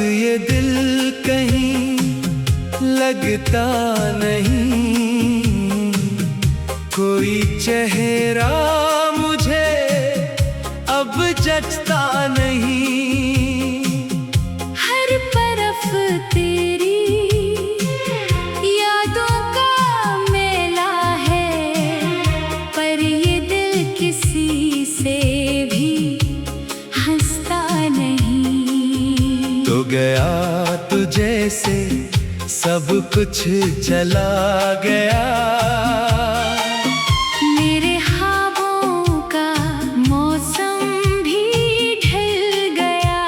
ये दिल कहीं लगता नहीं, कोई चेहरा मुझे अब जचता नहीं। हर तरफ तेरी यादों का मेला है, पर ये दिल किसी से भी हंसता नहीं। तो गया तुझे से सब कुछ चला गया, मेरे ख्वाबों का मौसम भी ढल गया।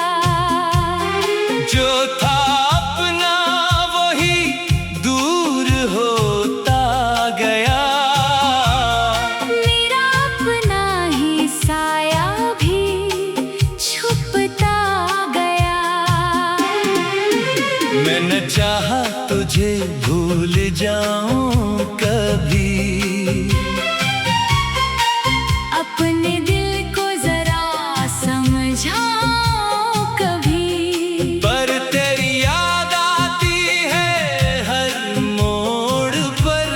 जो था अपना वही दूर होता गया, मेरा अपना ही साया भी छुपता गया। मैंने चाहा तुझे भूल जाऊं कभी, अपने दिल को जरा समझाओ कभी। पर तेरी याद आती है हर मोड़ पर,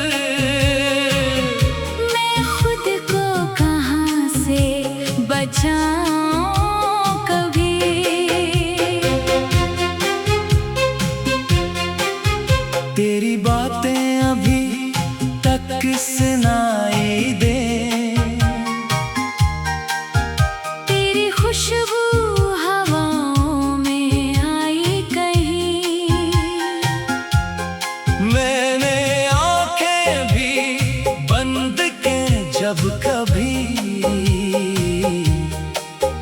मैं खुद को कहाँ से बचाऊं कभी। तेरी बातें अभी तक सुनाई दे, तेरी खुशबू हवाओं में आई कहीं। मैंने आंखें भी बंद के जब कभी,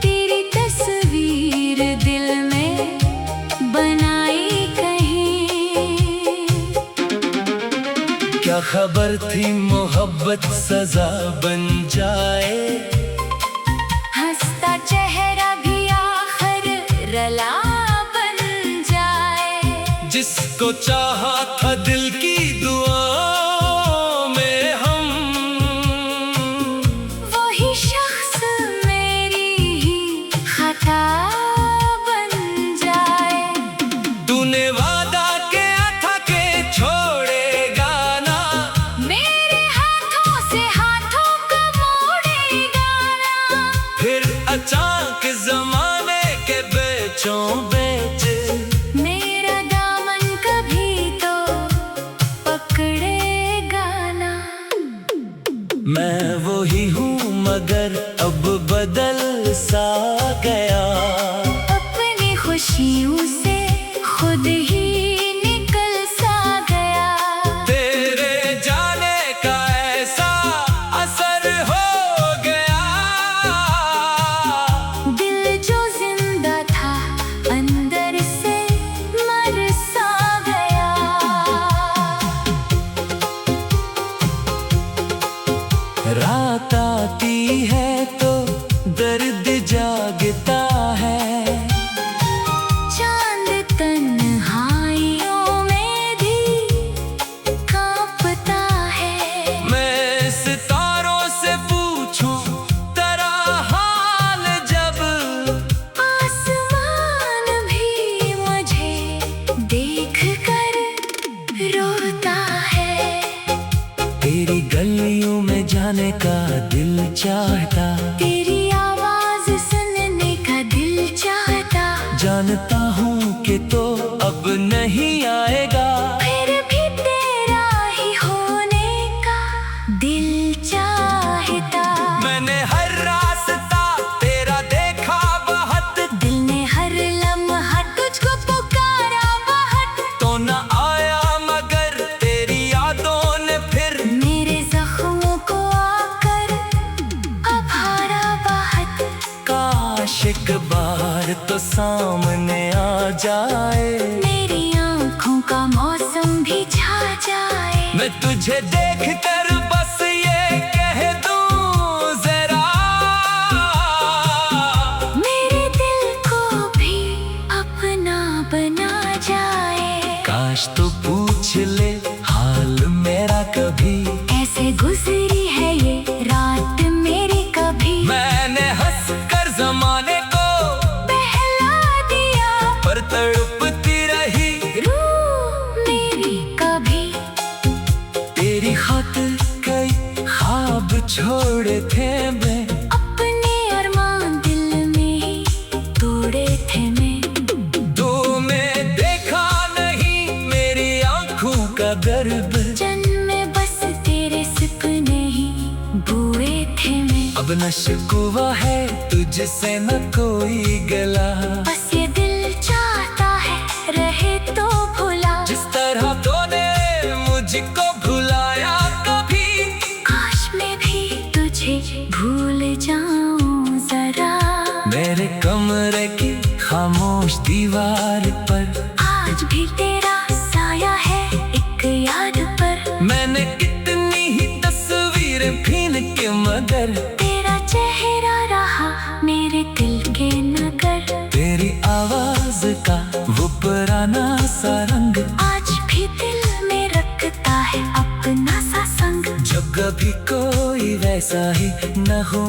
तेरी तस्वीर दिल में बनाई कहीं। क्या खबर थी मोहब्बत सजा बन जाए, हंसता चेहरा भी आखिर रला बन जाए। जिसको चाहा था दिल की दुआओं में हम, वही शख्स मेरी ही खता बन जाए। तूने वादा किया था कि छोड़ेगा ना, मेरे हाथों से हाथों को मोड़ेगा ना। फिर अचानक जमाने के बेचों बेच मेरा दामन कभी तो पकड़ेगा ना। मैं वही हूँ मगर अब बदल सा गया, अपनी खुशियों से खुद ही निकल सा गया। तेरे जाने का ऐसा असर हो गया, दिल जो जिंदा था अंदर से मर सा गया। रात आती है तो दर्द जागता है, चांद तन्हाइयों में भी कांपता है। मैं सितारों से पूछूं तेरा हाल जब, आसमान भी मुझे देख कर रोता है। तेरी गलियों में जाने का दिल चाहता, तेरी आवाज सुनने का दिल चाहता। जानता हूँ कि तो अब नहीं आएगा, फिर भी तेरा ही होने का दिल चाहता। मैंने हर रास्ता तेरा देखा बहुत, दिल ने हर लम्हा तुझको पुकारा बहुत। तो न आया मगर तेरी यादों ने फिर मेरे जख्मों को आकर अब हारा बहुत। काश एक बार तो सामने आ जाए, मेरी आंखों का मौसम भी छा जाए। मैं तुझे देख कर बस ये कह दूं जरा, मेरे दिल को भी अपना बना जाए। काश तो पूछ ले हाल मेरा कभी, ऐसे गुजरी है ये रात मेरी कभी। मैंने हंस कर जमाने को बहला दिया पर तड़प न शिकवा है तुझसे न कोई गला। बस ये दिल चाहता है रहे तो भुला। जिस तरह तूने मुझको भुलाया कभी, काश मैं भी तुझे भूल जाऊं जरा। मेरे कमरे की खामोश दीवार पर आज भी तेरा साया है एक याद पर। मैंने कितनी ही तस्वीरें भीन के मगर तेरा चेहरा रहा मेरे दिल के नगर। तेरी आवाज का वो पुराना सा रंग आज भी दिल में रखता है अपना सा संग। जो कभी कोई वैसा ही न हो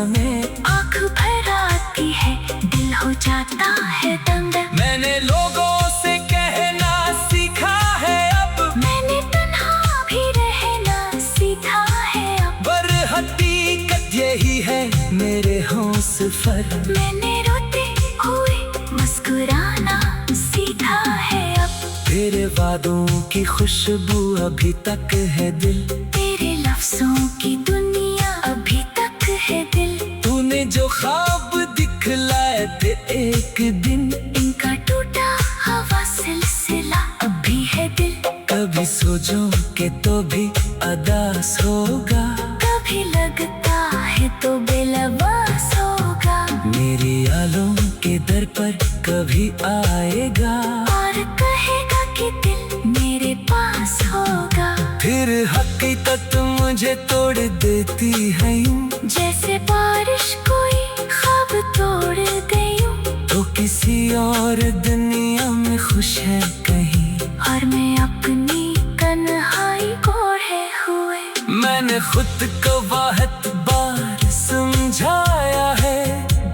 में आँख भर आती है दिल हो जाता है दंग। मैंने लोगों से कहना सीखा है अब, मैंने तन्हा भी रहना सीखा है अब। पर हकीकत यही है मेरे होंसफर। मैंने रोते हुए मुस्कुराना सीखा है अब। तेरे वादों की खुशबू अभी तक है दिल, तेरे लफ्जों की दुनिया अभी तक है दिल। तूने जो ख्वाब दिखलाए थे एक दिन, इनका टूटा हवा सिलसिला अभी है दिल। कभी सोचो के तो भी अदास होगा, कभी लगता है तो बेलवास होगा। मेरी आलों के दर पर कभी आएगा और कहेगा कि दिल मेरे पास होगा। फिर हकीकत मुझे तोड़ देती है यूं, जैसे बारिश कोई ख्वाब तोड़ दे यूं। तो किसी और दुनिया में खुश है कहीं, और मैं अपनी तन्हाई कोड़े हुए। मैंने खुद को बहुत बार समझाया है,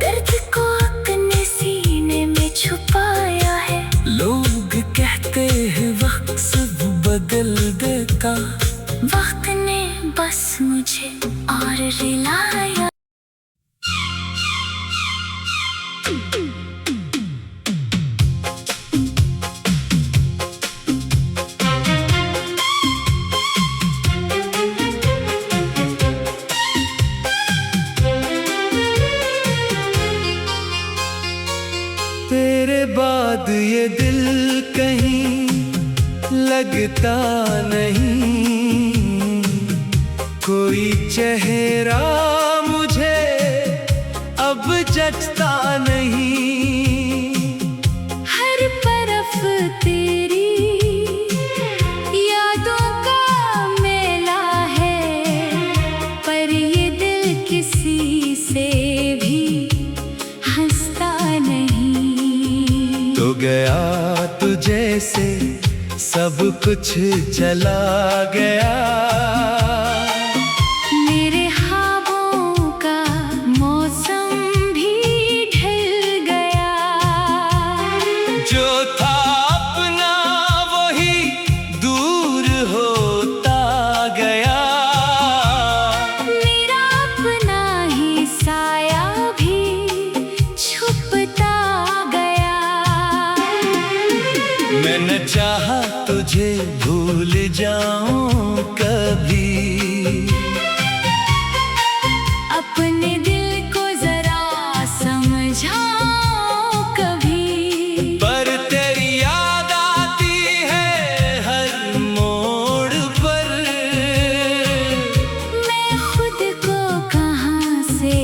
दर्द को अपने सीने में छुपाया है। लोग कहते हैं वक्त सब बदल देता, वक्त ने बस मुझे और रिलाया। तेरे बाद ये दिल कहीं लगता नहीं, कोई चेहरा मुझे अब जचता नहीं। हर तरफ तेरी यादों का मेला है, पर ये दिल किसी से भी हंसता नहीं। तो गया तुझे से सब कुछ चला गया, मेरे ख्वाबों का मौसम भी ढल गया। जो था अपना वही दूर होता गया। मेरा अपना ही साया भी छुपता गया। मैंने चाहा तुझे भूल जाऊं कभी, अपने दिल को जरा समझाओ कभी। पर तेरी याद आती है हर मोड़ पर। मैं खुद को कहाँ से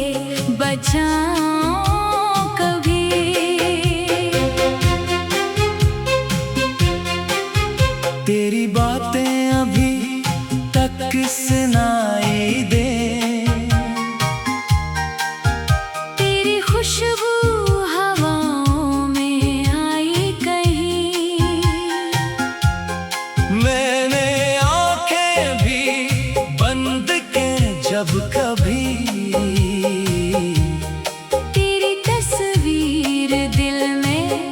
बचाऊं कभी। तेरी बातें अभी तक सुनाई दे, तेरी खुशबू हवाओं में आई कहीं। मैंने आंखें भी बंद के जब कभी, तेरी तस्वीर दिल में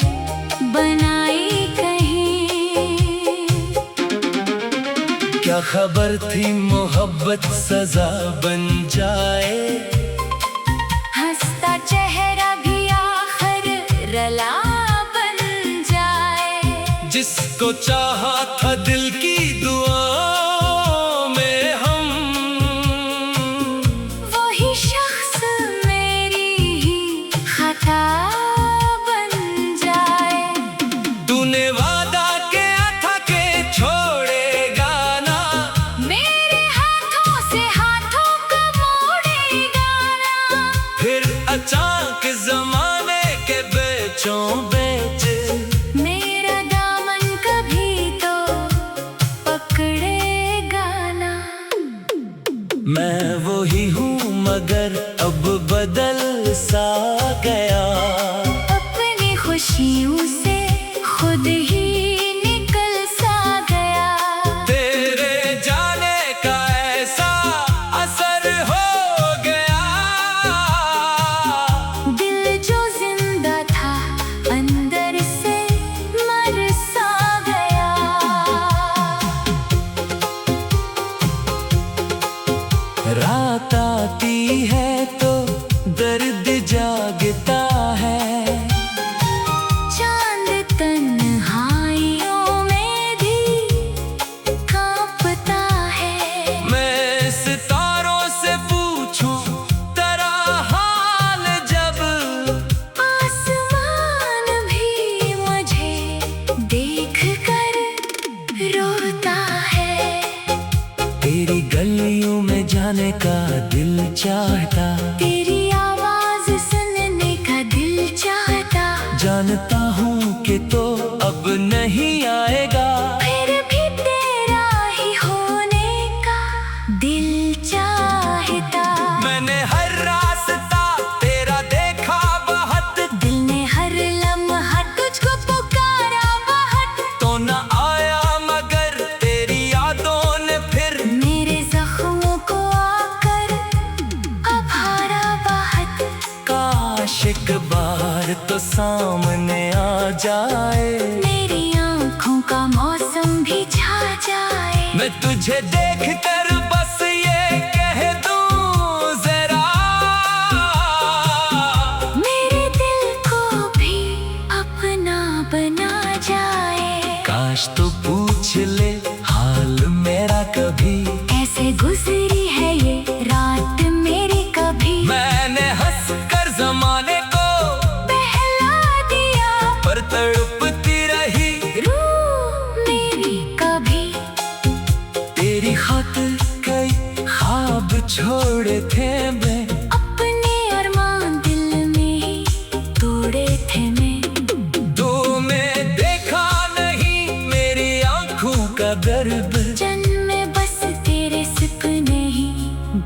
बनाई कहीं। क्या खबर थी मोहब्बत सजा बन जाए, हंसता चेहरा भी आखिर रला बन जाए। जिसको चाहा था दिल की दुआओं में हम, वही शख्स अब बदल सा गया। अपनी खुशियों से खुद ही निकल सा गया। तेरे जाने का ऐसा असर हो गया। दिल जो जिंदा था अंदर से मर सा गया। रात आती है तो दर्द जागता है। चांद तन्हाइयों में भी कांपता है। मैं सितारों से पूछूं तेरा हाल जब, आसमान भी मुझे देख कर रोता है। तेरी गलियों में जाने का दिल चाहता। तेरी आवाज सुनने का दिल चाहता। जानता हूँ कि तो अब नहीं आएगा। फिर भी तेरा ही होने का दिल चाहता। मैंने हर रास्ता तेरा देखा बहुत, दिल ने हर लम्हा तुझको पुकारा बहुत। तो न आया मगर तेरी यादों ने फिर मेरे जख्मों को आकर अब हारा बहुत। काश एक बार तो सामने आ जाए। मेरी आँखों का मौसम भी छा जाए। मैं तुझे देख कर बस ये कह दूं जरा, मेरे दिल को भी अपना बना जाए। काश तो पूछ ले हाल मेरा कभी। ऐसे गुजरी है ये रात मेरी कभी। मैंने हंस कर जमाने को बहला दिया पर तड़पती रही रूह मेरी कभी। तेरी खातिर कई ख्वाब छोड़े थे मैं। अपने अरमान दिल में ही तोड़े थे मैं। दो में देखा नहीं मेरी आंखों का दर्द। जन्मे बस तेरे सपने ही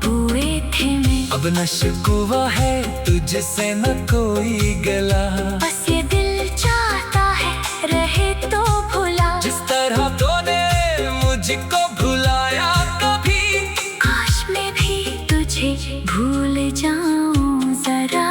बुए थे मैं। अब न शिकवा है तुझसे न कोई गला। बस ये दिल चाहता है रहे तो भुला। जिस तरह तूने मुझको भुलाया कभी, काश मैं भी तुझे भूल जाऊं जरा।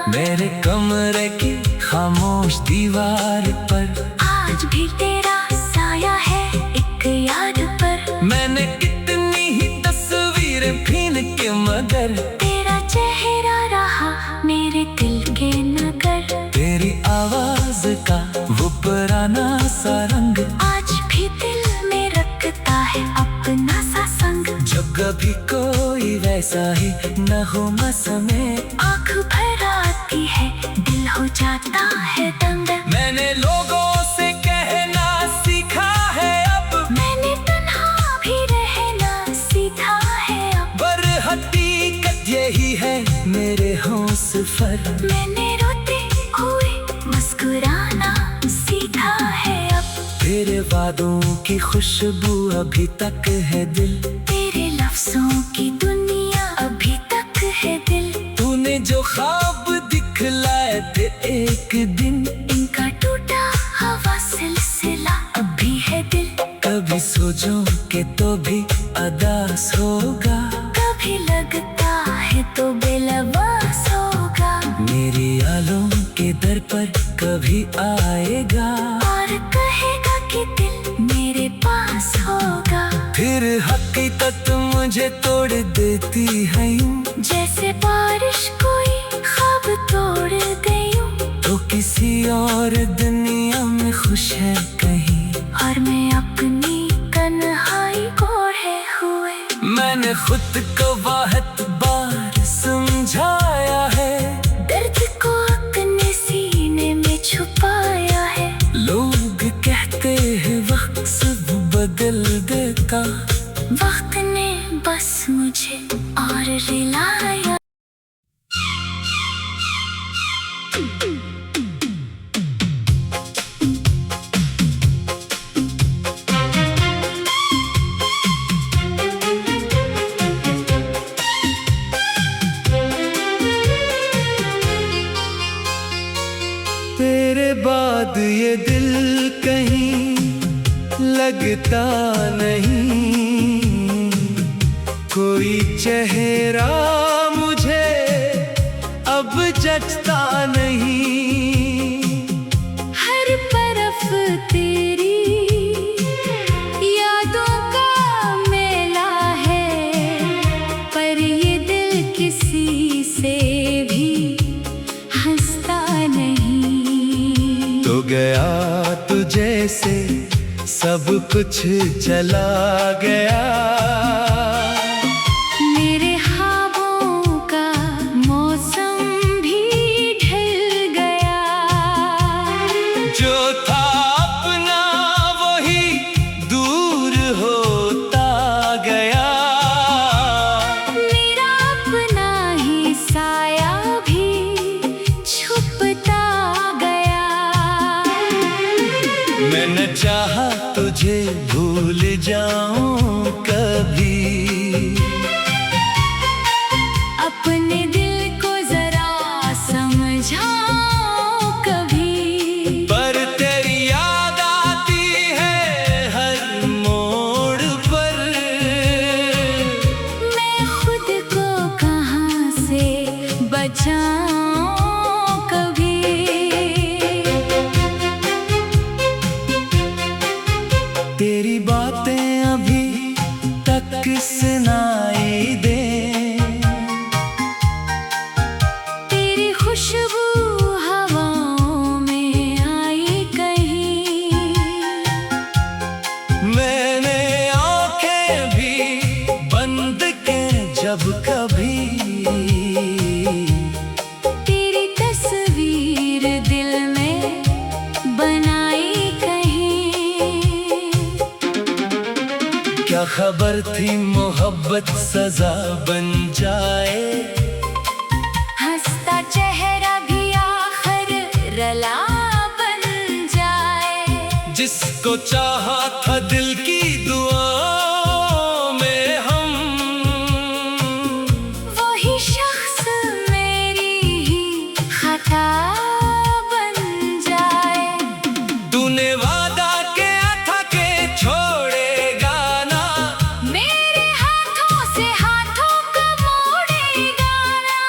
मेरे कमरे की खामोश दीवार पर आज भी तेरा साया है एक याद पर। मैंने कितनी ही तस्वीरें फीन के मगर तेरा चेहरा रहा मेरे दिल के नगर। तेरी आवाज का वो पुराना सा रंग आज भी दिल में रखता है अपना सा संग। जब कभी कोई वैसा ही न हो समय, आँख भर आती है दिल हो जाता है दंग। मैंने लोगों से कहना सीखा है अब। मैंने तन्हा भी रहना सीखा है अब। पर हकीकत यही है मेरे हौसफर। मैंने रोते हुए मुस्कुराना सीखा है अब। तेरे वादों की खुशबू अभी तक है दिल। तेरे लफ्जों की दुनिया अभी तक है दिल। तूने जो ख्वाब दिखलाए थे एक दिन, इनका टूटा हवा सिलसिला अभी है दिल। कभी सोचो के तो भी अदास होगा। कभी लगता है तो बेलवास होगा। मेरी आलों के दर पर कभी आएगा और कहेगा कि दिल मेरे पास होगा। फिर हकीकत मुझे तोड़ देती है यूं, जैसे बारिश कोई ख्वाब तोड़ दे यूं। तो किसी और दुनिया में खुश है कहीं। और मैं अपनी तन्हाई कोड़े हुए। मैंने खुद को बहुत बार समझाया है। दर्द को अपने सीने में छुपाया है। लोग कहते हैं वक्त सब बदल देता। वक्त ने बस मुझे और रिलाया। बाद ये दिल कहीं लगता नहीं, कोई चेहरा मुझे अब जचता नहीं। हर तरफ तेरी यादों का मेला है, पर ये दिल किसी से भी हंसता नहीं। तो गया तुझे से सब कुछ चला गया, मेरे ख्वाबों का मौसम भी ढल गया। जो था अपना वही दूर होता गया, मेरा अपना ही साया भी छुपता गया। मैंने चाहा तुझे भूल जाऊं कभी, अपने दिल को जरा समझाओ कभी। पर तेरी याद आती है हर मोड़ पर, मैं खुद को कहाँ से बचाऊं कभी। तेरी बातें अभी तक सुनाई दे, तेरी खुशबू हवाओं में आई कहीं। मैंने आंखें भी बंद के जब कभी, तेरी तस्वीर दिल में बनाई कहीं। क्या खबर थी मोहब्बत सजा बन जाए, हंसता चेहरा भी आखिर रला बन जाए। जिसको चाहा था दिल की दुआओं में हम, वही शख्स मेरी ही खता बन जाए। तूने वादा किया था कि छोड़ेगा ना, मेरे हाथों से हाथों को मोड़ेगा ना।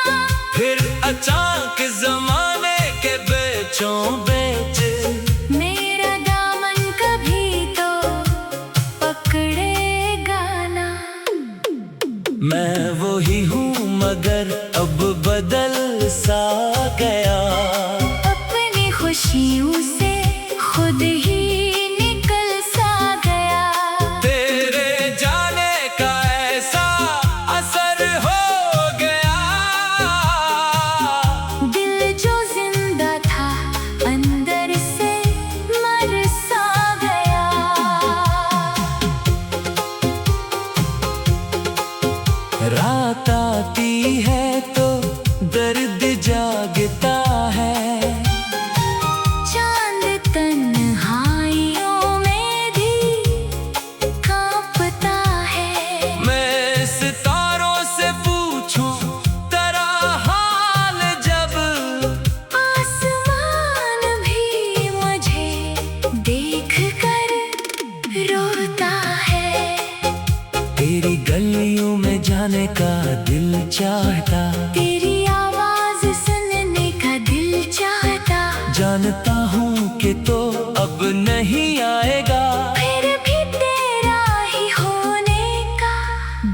फिर अचानक जमाने के बेचों बेच मेरा दामन कभी तो पकड़ेगा ना। मैं वही हूँ मगर अब बदल सा गया, अपनी खुशियों से खुद ही निकल सा गया। तेरे जाने का ऐसा असर हो गया, दिल जो जिंदा था अंदर से मर सा गया। रात आती है तो दर्द जागता है, चांद तन्हाइयों में भी कांपता है। मैं सितारों से पूछूं तेरा हाल जब, आसमान भी मुझे देख कर रोता है। तेरी गलियों में जाने का दिल चाहता, तेरी आवाज सुनने का दिल चाहता। जानता हूँ कि तो अब नहीं आएगा, फिर भी तेरा ही होने का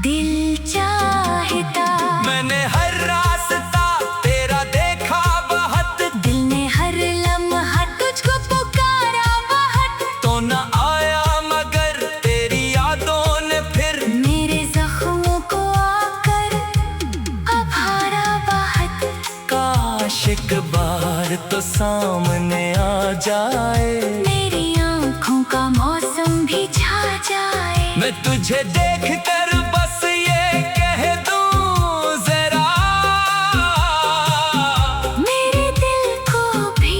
दिल चाहता। मैंने हर रास्ता तेरा देखा बहुत, दिल ने हर लम्हा तुझको पुकारा बहुत। तो न आया मगर तेरी यादों ने फिर मेरे जख्मों को आकर अब हारा बहुत। काश एक बार तो सामने आ जाए, मेरी आंखों का मौसम भी छा जाए। मैं तुझे देख कर बस ये कह दूं जरा, मेरे दिल को भी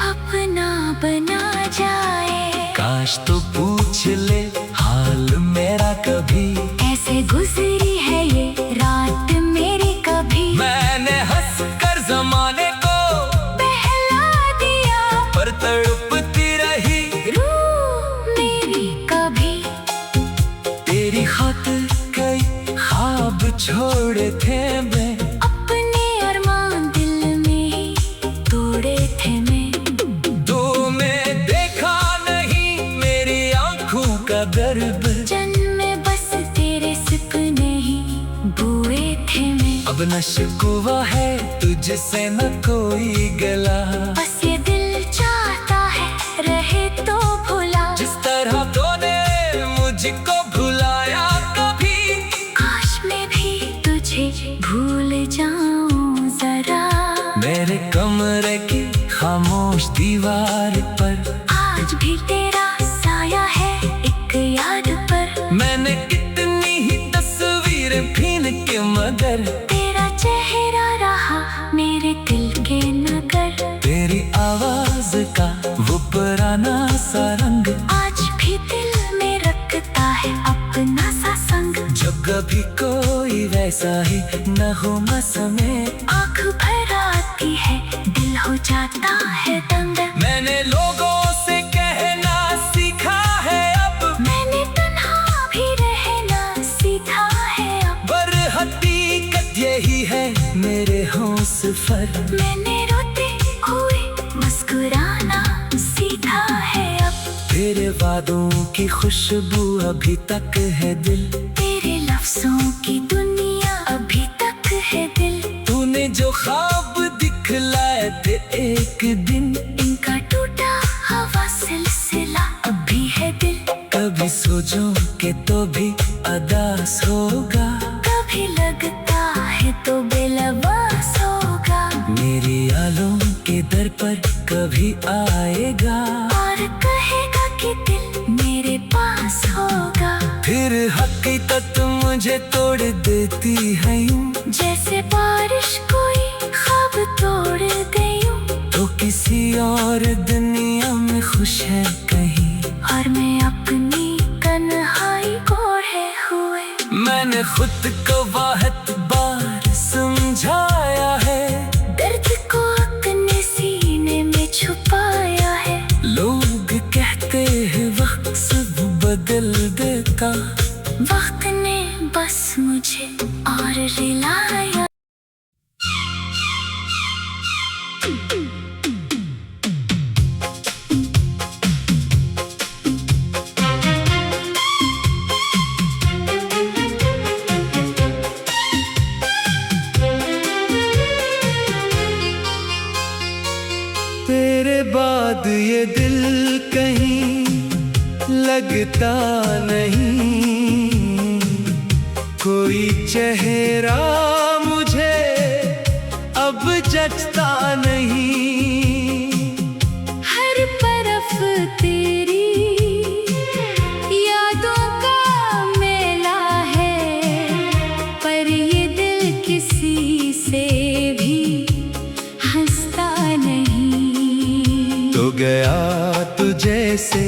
अपना बना जाए। काश तो पूछ ले हाल मेरा कभी, ऐसे गुजरी है ये रात मेरी कभी। मैंने हंस कर जमाने को बहला दिया पर तड़प छोड़े थे मैं, अपने अरमान दिल में ही तोड़े थे मैं। तो मैं देखा नहीं मेरी आंखों का गर्व, जन्मे बस तेरे सपने ही बुए थे मैं। अब न शिकवा है तुझसे न कोई गला, बस ये दिल चाहता है रहे तो भुला। जिस तरह तूने मुझको भुलाया कभी, काश मैं भी तुझे भूल जाऊं जरा। मेरे कमरे की खामोश दीवार पर आज भी तेरा साया है एक याद पर। मैंने कितनी ही तस्वीरें भीन के मगर तेरा चेहरा रहा मेरे दिल के नगर। तेरी आवाज का वो पुराना सा रंग आज भी दिल में रखता है अपना सा संग। जब कभी कोई वैसा ही न हो में, आँख भर आती है दिल हो जाता है दंग। मैंने लोगों से कहना सीखा है अब, मैंने तन्हा भी रहना सीखा है अब। पर हकीकत यही है मेरे होंसफर, मैंने रोते हुए मुस्कुराना सीखा है अब। तेरे वादों की खुशबू अभी तक है दिल, तेरे लफ्जों की दुनिया अभी तक है दिल। तूने जो ख्वाब दिखलाए थे एक दिन, इनका टूटा हवा सिलसिला अभी है दिल। कभी सोचो के तो भी अदास होगा, कभी लगता है तो बेलवास होगा। मेरी आलों के दर पर कभी आएगा और कहेगा कि दिल मेरे पास होगा। फिर हकीकत मुझे तोड़ देती है यूं, जैसे बारिश कोई ख्वाब तोड़ दे यूं। तो किसी और दुनिया में खुश है कहीं, और मैं अपनी तन्हाई ओढ़े हुए। मैंने खुद को बहुत बार समझाया है, दर्द को अपने सीने में छुपाया है। लोग कहते हैं वक्त सब बदल देता, वक्त ने बस मुझे और रिलाया। तेरे बाद ये दिल कहीं लगता नहीं, कोई चेहरा मुझे अब जचता नहीं। हर तरफ तेरी यादों का मेला है, पर ये दिल किसी से भी हंसता नहीं। तो गया तुझे से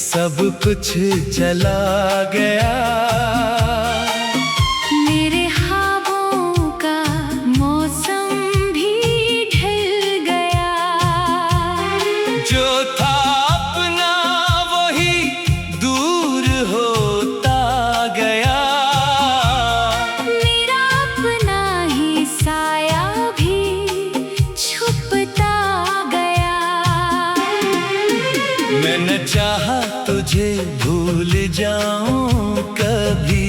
सब कुछ चला गया, मेरे ख्वाबों का मौसम भी ढल गया। जो था अपना वही दूर होता गया, मेरा अपना ही साया भी छुपता गया। मैंने चाहा तुझे भूल जाऊं कभी,